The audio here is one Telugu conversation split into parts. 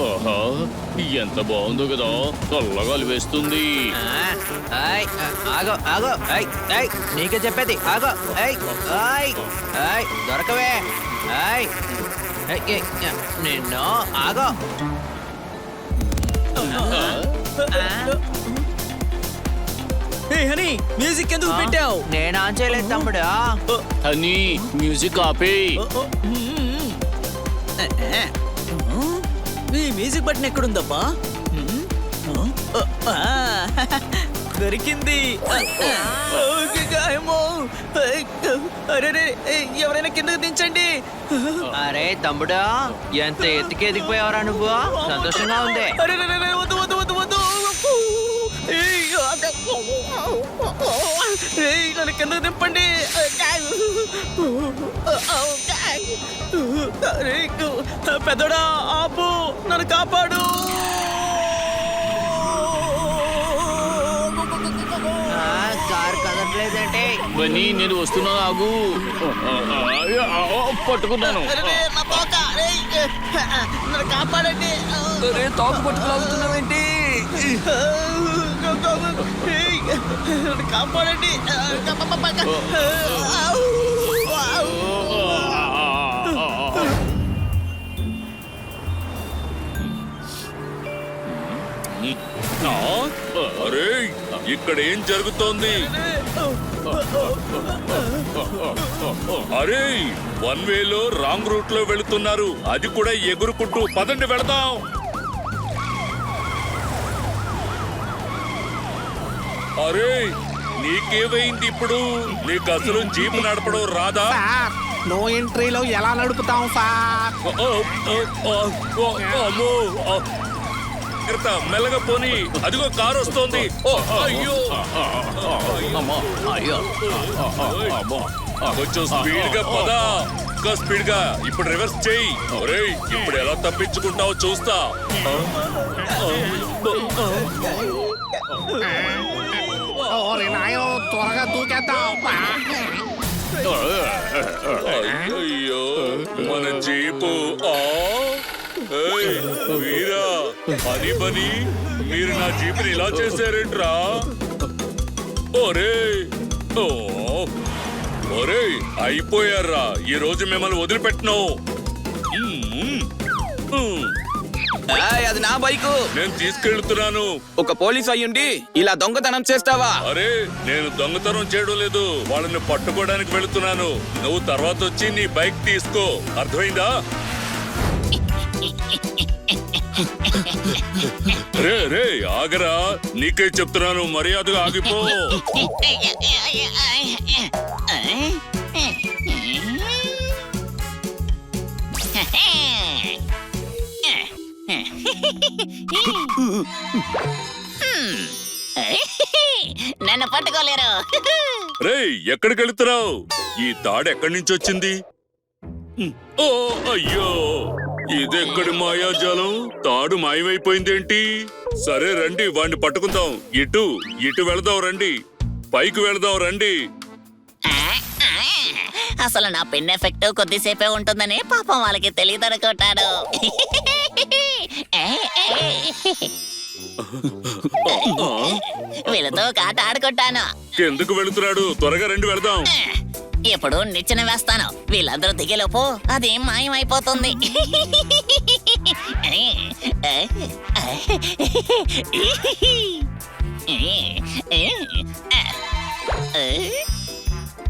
ఆహా, ఎంత బాగుందో కదా, చల్లగా వేస్తుంది. ఆగో ఆగో నీకే చెప్పేది ఆగో దొరకవే నిన్ను ఆగో హనీ మ్యూజిక్ ఎందుకు పెట్టావు? నేను ఆన్ చేయలేదు తమ్ముడు. హనీ మ్యూజిక్ ఆపే. ఈ మ్యూజిక్ బటన్ ఎక్కడుందబ్బా? దొరికింది. అరే ఎవరైనా కిందకు దించండి. అరే తమ్ముడు, ఎంత ఎత్తుకి ఎదిగిపోయావరా నువ్వు? సంతోషంగా ఉంది. అరే వద్దు వద్దు వద్దు వద్దు. నన్ను కిందకు దింపండి. పెద్దోడా ఆపు, నన్ను కాపాడు. కారు కదట్లేదంటే బన్నీ నేను వస్తున్నాను, ఆగు. పట్టుకున్నాను. నన్ను కాపాడండి. తాకు పట్టుకులాగుతున్నావేంటి? నన్ను కాపాడండి. అరే ఇక్కడ ఏం జరుగుతోంది? అరే వన్ వేలో రాంగ్ రూట్ లో వెళుతున్నారు, అది కూడా ఎగురుకుంటూ. పదండి వెళదాం. అరే నీకేమైంది ఇప్పుడు? నీకు అసలు జీప్ నడపడం రాదా? నో ఎంట్రీలో ఎలా నడుపుతాం సార్? అమ్మో, మెల్లగా పోనీ. అదిగో కారు వస్తోంది. అయ్యో కొంచెం స్పీడ్ గా పదా. ఇంకా స్పీడ్ గా. ఇప్పుడు రివర్స్ చెయ్యి. ఒరేయ్ ఇప్పుడు ఎలా తప్పించుకుంటావో చూస్తా. త్వరగా దూకేద్దాం. అయ్యో మన జీపు. వీరా హనీ బనీ, మీరు నా జీపుని ఇలా చేశారేంట్రా? ఒరే అయిపోయారా, ఈ రోజు మిమ్మల్ని వదిలిపెట్టను. అది నా బైకు. నేను తీసుకెళ్తున్నాను. ఒక పోలీస్ అయ్యుండి ఇలా దొంగతనం చేస్తావా? అరే నేను దొంగతనం చేయడం లేదు, వాళ్ళని పట్టుకోవడానికి వెళుతున్నాను. నువ్వు తర్వాత వచ్చి నీ బైక్ తీసుకో, అర్థమైందా? రే రే ఆగరా, నీకే చెప్తున్నాను, మర్యాదగా ఆగిపో. నన్ను పట్టుకోలేరు. రే ఎక్కడికి వెళుతున్నావు? ఈ తాడు ఎక్కడి నుంచి వచ్చింది? ఓ అయ్యో, ఇదెక్కడి మాయాజాలం? తాడు మాయమైపోయిందేంటి? సరే రండి, వాడిని పట్టుకుందాం. ఇటు వెళదాం రండి, పైకి వెళదాం రండి. అసలు నా పిన్ ఎఫెక్ట్ కొద్దిసేపే ఉంటుందని పాపం వాళ్ళకి తెలియదు అనుకుంటాను. వీళ్ళతో కాట ఆడుకుంటాను. ఎందుకు వెళుతున్నాడు? త్వరగా రండి వెళదాం. ఇప్పుడు నిచ్చెన వేస్తాను. వీళ్ళందరూ దిగేలోపు అది మాయమైపోతుంది.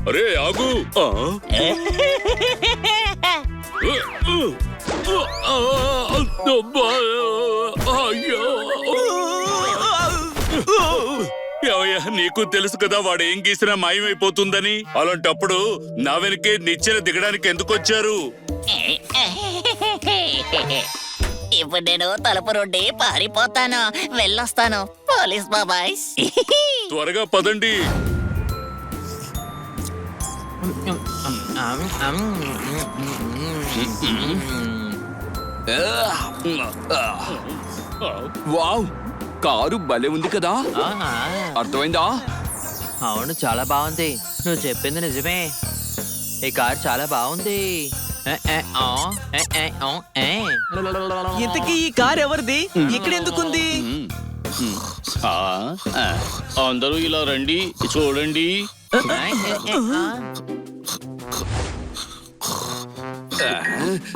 అరే ఆగు. నీకు తెలుసు కదా వాడు ఏం గీసినా మాయమైపోతుందని. అలాంటప్పుడు నా వెనకే నిచ్చెన దిగడానికి ఎందుకు వచ్చారు? ఇప్పుడు నేను తలుపు నుండి పారిపోతాను, వెళ్ళొస్తాను. పోలీస్ బాబాయ్ త్వరగా పదండి. వావ్, కారు భలే ఉంది కదా. అర్థమైందా? అవును, చాలా బాగుంది. నువ్వు చెప్పింది నిజమే. ఈ కారు చాలా బాగుంది. ఇంతకీ ఈ కార్ ఎవరిది? ఇక్కడ ఎందుకుంది? ఆ, ఆ, అందరూ ఇలా రండి చూడండి.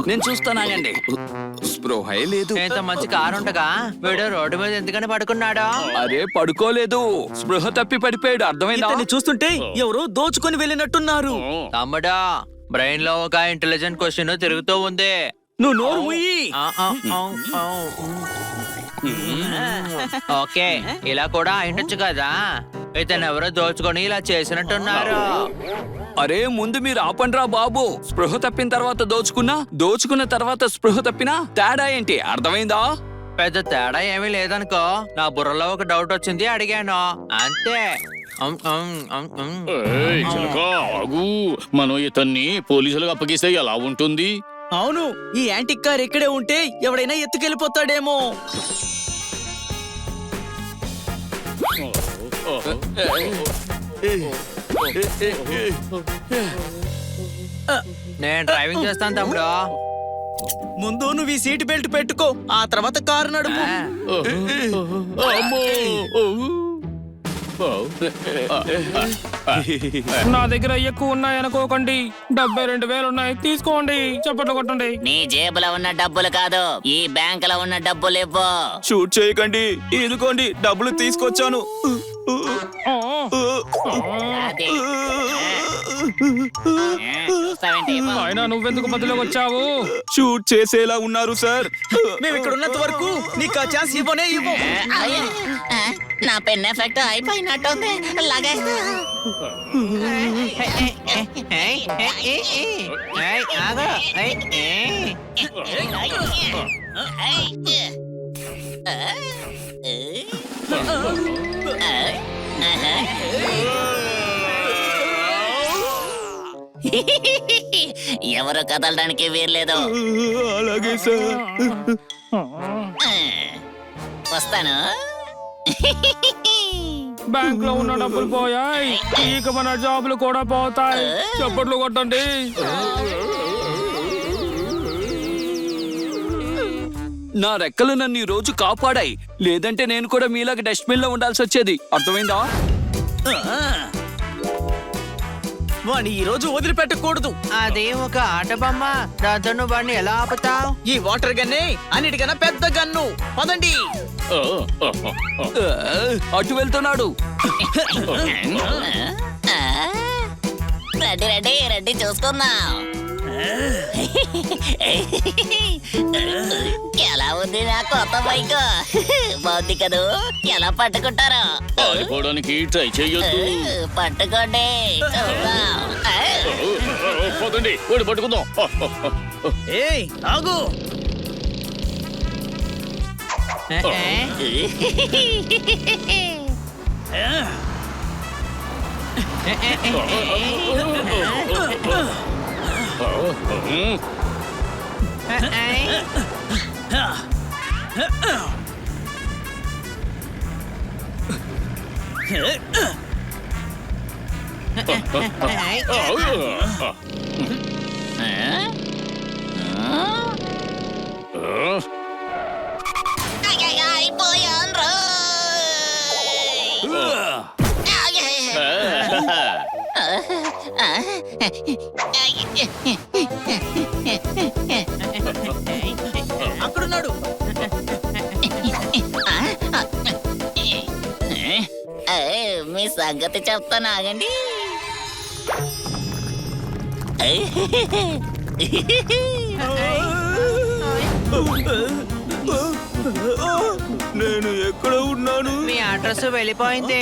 నేను చూస్తానాగండి. స్పృహే లేదు. ఇంత మంచి కారు ఉండగా వీడు రోడ్డు మీద ఎందుకని పడుకున్నాడా? అరే పడుకోలేదు, స్పృహ తప్పి పడిపోయాడు. అర్థమైందా? ఇతన్ని చూస్తుంటే ఎవరో దోచుకొని వెళ్ళినట్టున్నారు. తమ్ముడా, బ్రెయిన్ లో ఒక ఇంటెలిజెంట్ క్వశ్చన్ తిరుగుతూ ఉంది. నువ్వు నోరు ముయ్యి. ఓకే, ఇలా కూడా అయిండొచ్చు కదా. ఇతను ఎవరో దోచుకొని ఇలా చేసినట్టున్నారు. అరే ముందు మీరు ఆపండ్రా బాబు. స్పృహ తప్పిన తర్వాత దోచుకున్న తర్వాత స్పృహ తప్పినా తేడా ఏంటి? అర్థమైందా? పెద్ద తేడా ఏమీ లేదనుకో. నా బుర్రలో ఒక డౌట్ వచ్చింది, అడిగాను అంతే. ఏయ్, చిలక, ఆగు. మనం ఇతన్ని పోలీసులకు అప్పగిస్తే ఎలా ఉంటుంది? అవును, ఈ యాంటిక్ కార్ ఇక్కడే ఉంటే ఎవడైనా ఎత్తుకెళ్ళిపోతాడేమో. నేను డ్రైవింగ్ చేస్తాను తమ్ముడు. ముందు నువ్వు ఈ సీట్ బెల్ట్ పెట్టుకో, ఆ తర్వాత కారు నడుపు. అమ్మో! నా దగ్గర ఎక్కువ ఉన్నాయి అనుకోకండి. 72,000 ఉన్నాయి, తీసుకోండి. చప్పట్లు కొట్టండి. నీ జేబులో ఉన్న డబ్బులు కాదు, ఈ బ్యాంకులో ఉన్న డబ్బులు ఇవ్వు. షూట్ చేయకండి, ఇదిగోండి డబ్బులు తీసుకొచ్చాను. అది. చూస్తావేంటి? ఇవ్వు. అయినా నువ్వెందుకు మధ్యలోకి వచ్చావు? షూట్ చేసేలా ఉన్నారు సార్. మేము ఇక్కడ ఉన్నంత వరకు నీకు ఆ ఛాన్స్ ఇవ్వనే ఇవ్వు. అయ్యో, నా పెన్ ఎఫెక్ట్ అయిపోయినట్టుంది. లాగేస్తా. ఎవరు కదలడానికి వీర్లేదు. అలాగే సార్. వస్తాను. బ్యాంక్ లో ఉన్న డబ్బులు పోయాయి, ఇక మన జాబులు కూడా పోతాయి. చప్పట్లు కొట్టండి. నా రెక్కలు నన్ను ఈ రోజు కాపాడాయి, లేదంటే నేను కూడా మీలాగా డస్ట్బిన్ లో ఉండాల్సి వచ్చేది. అర్థమైందా? వాణ్ణి ఈ రోజు వదిలిపెట్టకూడదు. అది ఒక ఆట బొమ్మ, దాంతో నువ్వు వాడిని ఎలా ఆపుతావు? ఈ వాటర్ గన్నే అన్నిటికన్నా పెద్ద గన్ను. పదండి. అటు వెళ్తున్నాడు. రెడ్డి రెడ్డి రెడ్డి చూసుకుందాం. ఎలా ఉంది నా కొత్త బైక్? బాగుంది కదూ. ఎలా పట్టుకుంటారు? పారిపోవడానికి ట్రై చెయ్యొద్దు. పట్టుకోండి, చూద్దాం. పోతండి, ఓడి పట్టుకుందాం. ఏయ్ ఆగు. అయిపోయాను రా. అక్కడున్నాడు. మీ సంగతి చెప్తాను, ఆగండి. నేను ఎక్కడ ఉన్నాను? మీ అడ్రస్ వెళ్ళిపోయింది.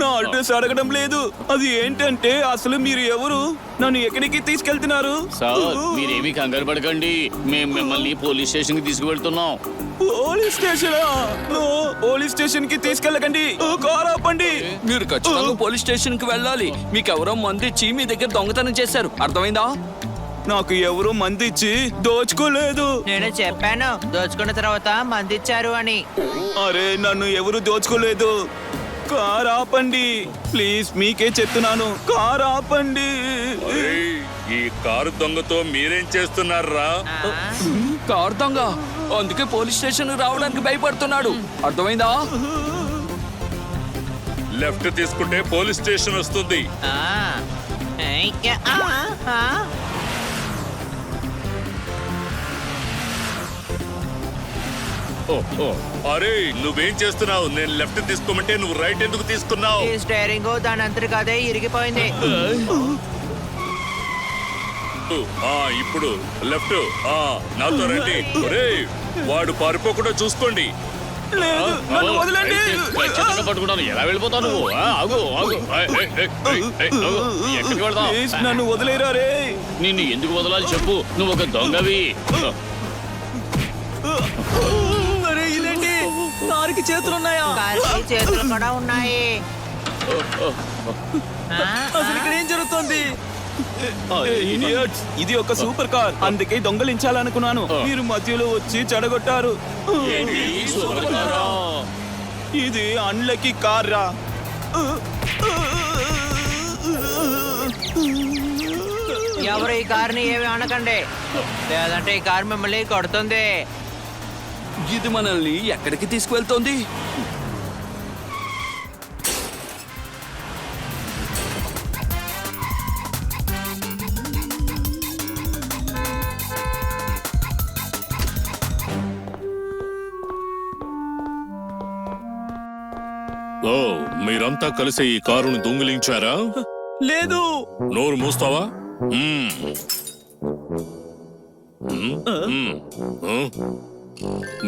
నా అడ్రస్ అడగడం లేదు. అది ఏంటంటే అసలు మీరు ఎవరు? నన్ను ఎక్కడికి తీసుకెళ్తున్నారు? సార్, మీరేమీ కంగారు పడకండి. మేము మిమ్మల్ని పోలీస్ స్టేషన్ కి తీసుకువెళ్తున్నాం. Police station? పోలీస్ స్టేషన్ కి తీసుకెళ్ళకండి. కారు ఆపండి. మీరు ఖచ్చితంగా పోలీస్ స్టేషన్ కి వెళ్ళాలి. మీకు ఎవరో మంది ఇచ్చి మీ దగ్గర దొంగతనం చేశారు. అర్థమైందా? నాకు ఎవరో మంది ఇచ్చి దోచుకోలేదు. నేను చెప్పాను, దోచుకున్న తర్వాత మంది ఇచ్చారు అని. అరే నన్ను ఎవరు దోచుకోలేదు. కారు ఆపండి ప్లీజ్, మీకే చెప్తున్నాను. కారు ఆపండి. అరే, ఈ కారు దొంగతో మీరేం చేస్తున్నారా? కారు దొంగ అందుకే పోలీస్ స్టేషన్ రావడానికి భయపడుతున్నాడు. అర్థమైందా? లెఫ్ట్ తీసుకుంటే పోలీస్ స్టేషన్ వస్తుంది. అరే నువ్వేం చేస్తున్నావు? నేను లెఫ్ట్ తీసుకోమంటే నువ్వు రైట్ ఎందుకు తీసుకున్నావు? ఈ స్టీరింగ్ దాని అంతటికి అదే ఇరిగిపోయింది. ఇప్పుడు లెఫ్ట్. నాతో రండి. ఒరేయ్, వాడు పారిపోకుండా చూసుకోండి. లేదు, నన్ను వదలండి. ఖచ్చితంగా పట్టుకుంటాను. ఎలా వెళ్ళిపోతావు నువ్వు? ఆగు ఆగు. ఆగు. ఎక్కడికి వెళ్తావు? ప్లీజ్, నన్ను వదిలేరా రే. నిన్ను ఎందుకు వదలాలి చెప్పు. నువ్వు ఒక దొంగవి. అరే ఇదేంటి, కారుకి చేతులున్నాయా? కారుకి చేతులు కూడా ఉన్నాయి. అసలు ఇక్కడ ఏం జరుగుతోంది? Idiots! ఇది ఒక సూపర్ కార్, అందుకే దొంగలించాలనుకున్నాను. మీరు మధ్యలో వచ్చి చెడగొట్టారు. ఇది అన్లకి కార్ రా. ఎవరు ఈ కారుని ఏమి అనకండి, లేదంటే ఈ కారు మిమ్మల్ని కొడుతుంది. ఇది మనల్ని ఎక్కడికి తీసుకువెళ్తోంది? ఓ, మీరంతా కలిసి ఈ కారును దొంగిలించారా? లేదు. నోరు మూస్తావా?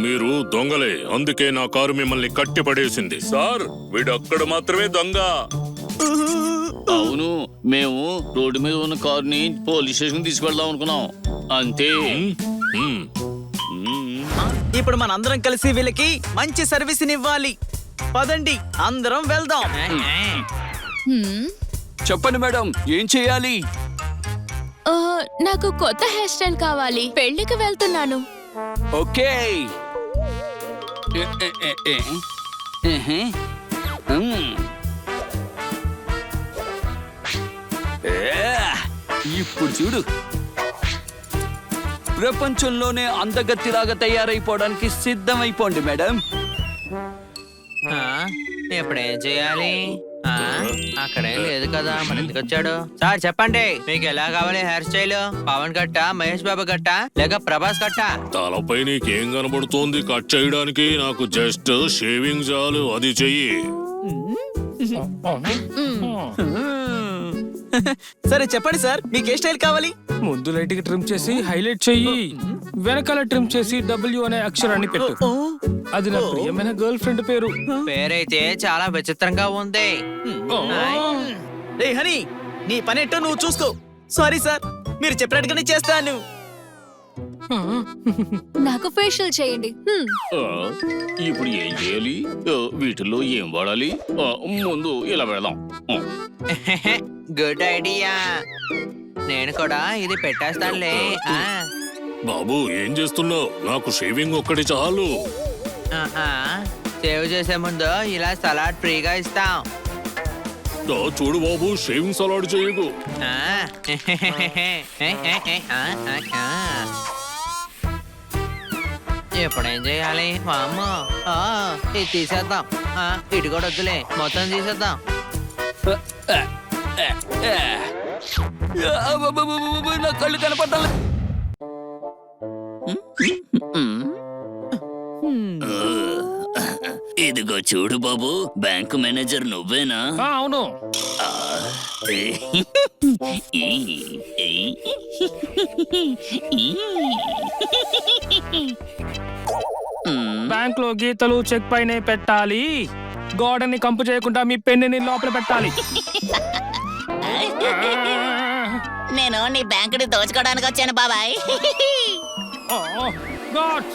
మీరు దొంగలే, అందుకే నా కారు మిమ్మల్ని కట్టిపడేసింది. సార్, వీడొక్కడ మాత్రమే దొంగ. అవును, మేము రోడ్డు మీద ఉన్న కారుని పోలీస్ స్టేషన్ తీసుకెళ్దాం అనుకున్నాం అంతే. ఇప్పుడు మనందరం కలిసి వీళ్ళకి మంచి సర్వీస్ ఇవ్వాలి. పదండి, అందరం వెళ్దాం. చెప్పండి మేడం, ఏం చేయాలి? నాకు కొత్త హెయిర్ స్టైల్ కావాలి. పెళ్లికి వెళ్తున్నాను. ఓకే. ఇప్పుడు చూడు, ప్రపంచంలోనే అందగత్తిలాగా తయారైపోవడానికి సిద్ధమైపోండి మేడం. ఇప్పుడేం చేయాలి? అక్కడేం లేదు కదా, మరి ఎందుకు వచ్చాడు? సార్ చెప్పండి, మీకు ఎలా కావాలి హెయిర్ స్టైల్? పవన్ గట్ట, మహేష్ బాబు గట్ట, లేక ప్రభాస్ గట్ట? తలపై నీకేం కనబడుతోంది? కట్ చేయడానికి నాకు జస్ట్ షేవింగ్ చాలు, అది చెయ్యి. సరే చెప్పండి సార్, మీకు ఏ స్టైల్ కావాలి? ముందు లైట్ కి ట్రిమ్ చేసి హైలైట్ చెయ్యి. వెనకాల ట్రిమ్ చేసి W అనే అక్షరాన్ని పెట్టు. అది నా ప్రియమైన గర్ల్ ఫ్రెండ్ పేరు. పేరైతే చాలా విచిత్రంగా ఉంది. రే హనీ, నీ పని ఎట్టో నువ్వు చూసుకో. సారీ సార్, మీరు చెప్పినట్టుగానే చేస్తాను. నాకు ఫేషియల్ చేయండి. ఇప్పుడు ఏం చేయాలి? వీటిల్లో ఏం వాడాలి? ముందు ఇలా వెళదాం. గుడ్ ఐడియా, నేను కూడా ఇది పెట్టేస్తానులే. బాబు, ఏం చేస్తున్నావు? నాకు షేవింగ్ ఒక్కటి చాలు. సేవ్ చేసే ముందు ఇలా సలాడ్ ఫ్రీగా ఇస్తాం. చూడు బాబు, షేవింగ్ సలాడ్ చేయకు. ఎప్పుడేం చేయాలి? అమ్మో, ఇది తీసేద్దాం. ఇటు కూడా వద్దులే, మొత్తం తీసేద్దాం. నా కళ్ళు కనపడాలి. ఇదిగో చూడు బాబు, బ్యాంకు మేనేజర్ నువ్వేనా? అవును. బ్యాంక్ లో గీతలు చెక్ పైనే పెట్టాలి. గోడని కంపు చేయకుండా మీ పెన్నుని లోపల పెట్టాలి. నేను నీ బ్యాంకుని దోచుకోవడానికి వచ్చాను బాబాయ్. గాడ్,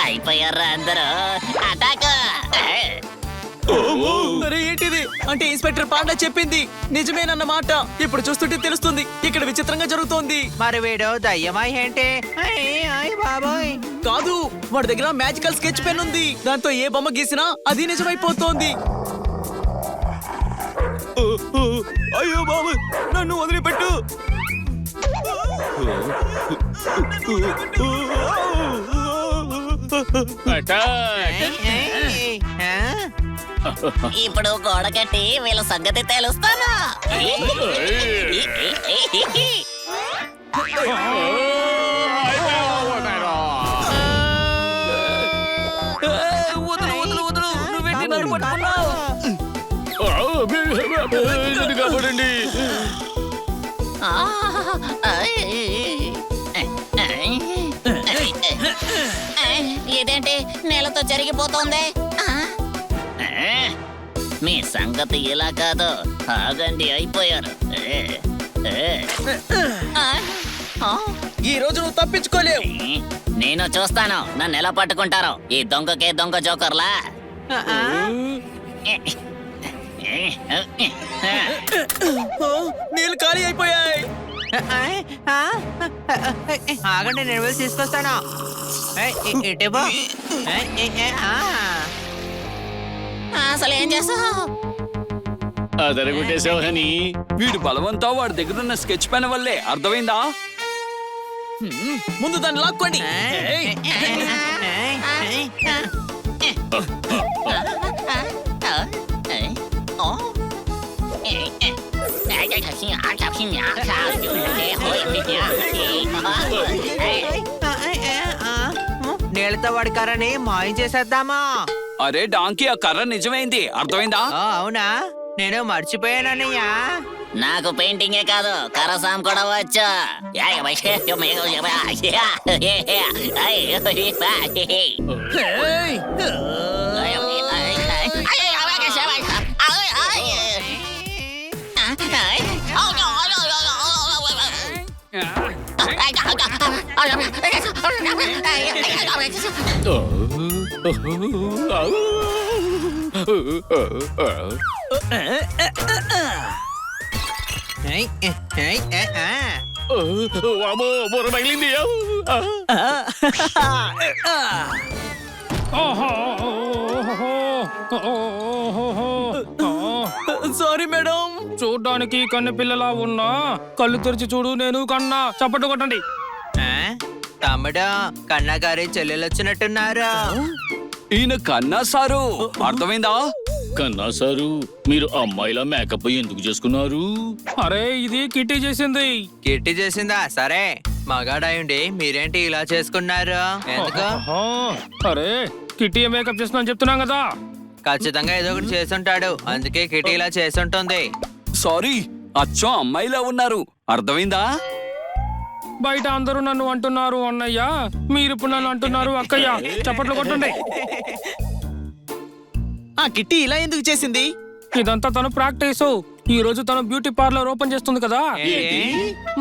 అయిపోయారా అందరూ? అటాక్! అరే ఏంటిది? అంటే ఇన్స్పెక్టర్ పాండా చెప్పింది నిజమేనన్నమాట. ఇప్పుడు చూస్తుంటే తెలుస్తుంది ఇక్కడ విచిత్రంగా జరుగుతోంది. మరి వీడు దయ్యమా ఏంటి? బాబోయ్, కాదు, వాడి దగ్గర మ్యాజికల్ స్కెచ్ పెన్ ఉంది. దాంతో ఏ బొమ్మ గీసినా అది నిజమైపోతోంది. అయ్యో బాబు, నన్ను వదిలిపెట్టు. ఇప్పుడు గోడ కట్టి వీళ్ళ సంగతి తెలుస్తాను. నువ్వేంటి నన్ను పట్టుకున్నావు? కాపాడండి. ఇదేంటి నేలతో జరిగిపోతుంది? మీ సంగతి ఇలా కాదు, ఆగండి, అయిపోయారు. ఈ రోజు నువ్వు తప్పించుకోలేవు. నేను చూస్తాను నన్ను ఎలా పట్టుకుంటారో. ఈ దొంగకే దొంగ జోకర్లా. నీళ్ళు ఖాళీ అయిపోయాయి. ఆగండి, నేను వెళ్ళి తీసుకొస్తాను. ఇటు పో. అసలు ఏం చేస్తావు? అదరగొట్టేసావు హనీ. వీడు బలవంతా వాడి దగ్గర ఉన్న స్కెచ్ పెన్ వల్లే, అర్థమైందా? ముందు దాన్ని లాక్కోండి. నీళ్ళతో వాడి కర్రని మాయం చేసేద్దామా? అరే డాంకీ, ఆ కర్ర నిజమైంది, అర్థమైందా? అవునా? నేను మర్చిపోయానన్నయ్యా. నాకు పెయింటింగే కాదు, కరసాం కూడా వచ్చు. వామో, బుర్ర పగిలింది. Sorry madam. చూడ్డానికి కన్ను పిల్లలా ఉన్నా కళ్ళు తెరిచి చూడు, నేను కన్నా. చప్పట్లు కొట్టండి. తమ్ముడు, కన్నగారి చెల్లెలు వచ్చినట్టున్నారు. ఈయన కన్నా సారు, అర్థమైందా? కన్నా సారు, మీరు అమ్మాయిలా మేకప్ ఎందుకు చేసుకున్నారు? అరే, ఇది కిట్టి చేసింది. కిట్టి చేసిందా? సరే, మగాడాయుండి మీరేంటి ఇలా చేసుకున్నారు? ఎందుకు? ఆహా, అరే కిట్టి మేకప్ చేస్తున్నా చెప్తున్నాం కదా. ఖచ్చితంగా ఏదో ఒకటి చేసుంటాడు, అందుకే కిట్టి ఇలా చేసుంటుంది. సారీ, అచ్చం అమ్మాయిలా ఉన్నారు, అర్థమైందా? బయట అందరూ నన్ను అంటున్నారు అన్నయ్య, మీరు ఇప్పుడు నన్ను అంటున్నారు అక్కయ్య. చప్పట్లు కొట్టండి. ఆ కిట్టి ఇలా ఎందుకు చేసింది? ఇదంతా తను ప్రాక్టీస్. ఈ రోజు తను బ్యూటీ పార్లర్ ఓపెన్ చేస్తుంది కదా.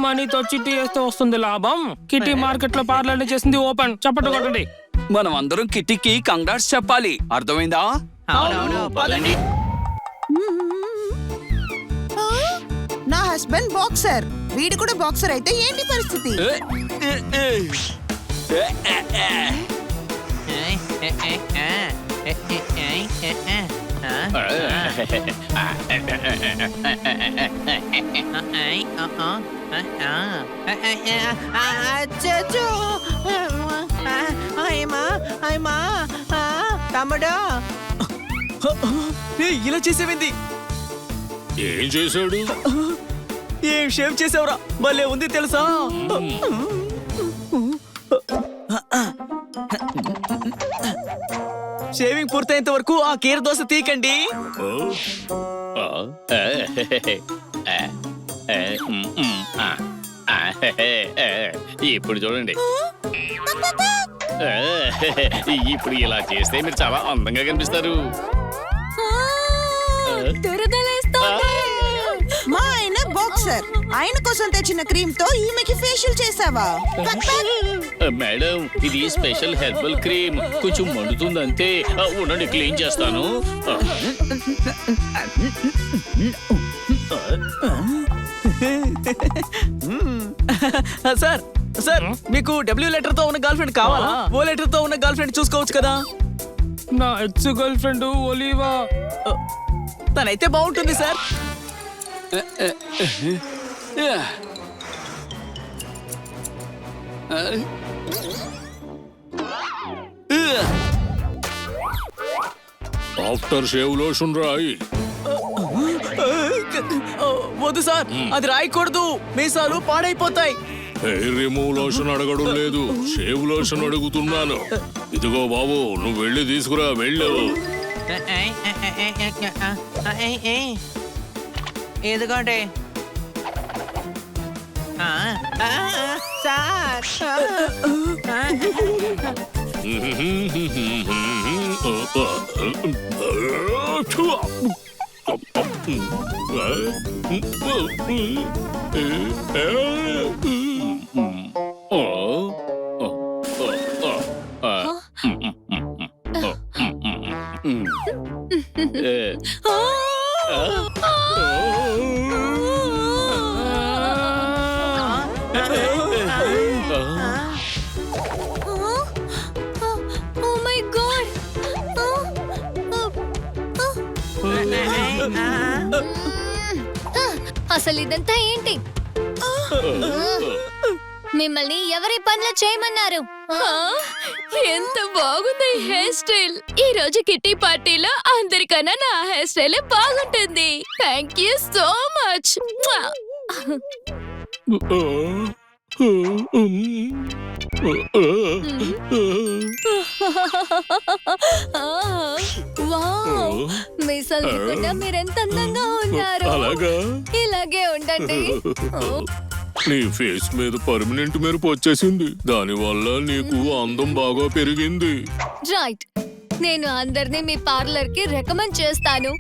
మనీతో చిట్టి వేస్తే వస్తుంది లాభం. కిట్టి మార్కెట్ లో పార్లర్ చేసింది ఓపెన్. చప్పట్లు కొట్టండి. మనం అందరం కిట్టికి కంగ్రాట్స్ చెప్పాలి, అర్థమైందా? అవునవును, పదండి. నా హస్బెండ్ బాక్సర్, వీడు కూడా బాక్సర్ అయితే ఏంటి పరిస్థితి? తమ్ముడు, ఇలా చేసేవింది. ఏం చేశాడు? ఏం షేవ్ చేసావురా, భలే ఉంది తెలుసా? షేవింగ్ పూర్తయ్యేంత వరకు ఆ కీర దోశ తీకండి. ఇప్పుడు చూడండి. ఇప్పుడు ఇలా చేస్తే మీరు చాలా అందంగా కనిపిస్తారు. మా ఆయన బాక్సర్, ఆయన కోసం తెచ్చిన క్రీమ్ తో ఈమెకి ఫేషియల్ చేసావా? మేడం, ఇది స్పెషల్ హెర్బల్ క్రీమ్, కొంచెం మండుతుంది అంతే. ఉండండి, క్లీన్ చేస్తాను. సార్ సార్, మీకు డబ్ల్యూ లెటర్ తో ఉన్న గర్ల్ ఫ్రెండ్ కావాలా? ఓ లెటర్ తో ఉన్న గర్ల్ ఫ్రెండ్ చూసుకోవచ్చు కదా. నా ఎక్స్ గర్ల్ ఫ్రెండ్ ఒలివా. తనైతే బాగుంటుంది సార్. ఆఫ్టర్ షేవ్ లోషన్ రాయి. వద్దు సార్, అది రాయకూడదు, మీసాలు పాడైపోతాయి. హెయిర్ రిమూవ్ లోషన్ అడగడం లేదు, షేవ్ లోషన్ అడుగుతున్నాను. ఇదిగో బాబు, నువ్వు వెళ్ళి తీసుకురా, వెళ్ళు. ఎందుకంటే సార్ ఓ మై గాడ్. అసలు ఇదంతా ఏంటి? మిమ్మల్ని ఎవరి పనులు చేయమన్నారు? ఎంత బాగుంది హెయిర్ స్టైల్. ఈ రోజు కిట్టి పార్టీలో అందరికన్నా నా హెయిర్ స్టైల్ బాగుంటుంది. Thank you so much. Wow, మీసాలు లేకుండా మీరెంత అందంగా ఉన్నారు. అలాగా? ఇలాగే ఉండండి. నీ ఫేస్ మీద పర్మనెంట్ మెరుపు వచ్చేసింది, దానివల్ల నీకు అందం బాగా పెరిగింది. రైట్, నేను అందరినీ మీ పార్లర్ కి రికమెండ్ చేస్తాను.